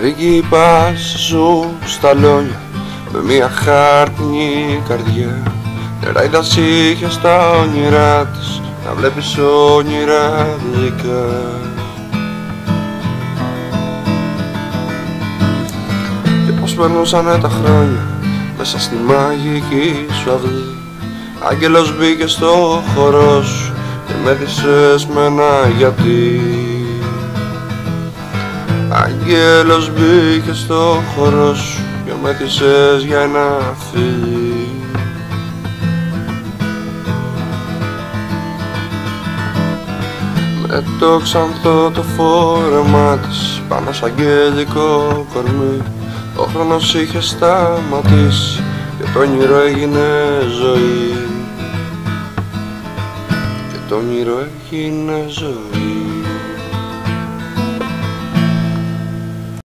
Εκεί πας σου στα λόνια με μια χάρτινη καρδιά. Νερά είχε στα όνειρά της, να βλέπεις όνειρα δικά. Και πως περνούσανε τα χρόνια μέσα στη μαγική σου αυλή. Άγγελος μπήκε στο χώρο σου και μέθησες με ένα γιατί. Άγγελος μπήκε στο χώρο σου και μέθησες για ένα φίλι. Με το ξανθό το φόρεμά της πάνω σ' αγγελικό κορμί, ο χρόνος είχε σταματήσει και το όνειρο έγινε ζωή. Και το όνειρο έγινε ζωή.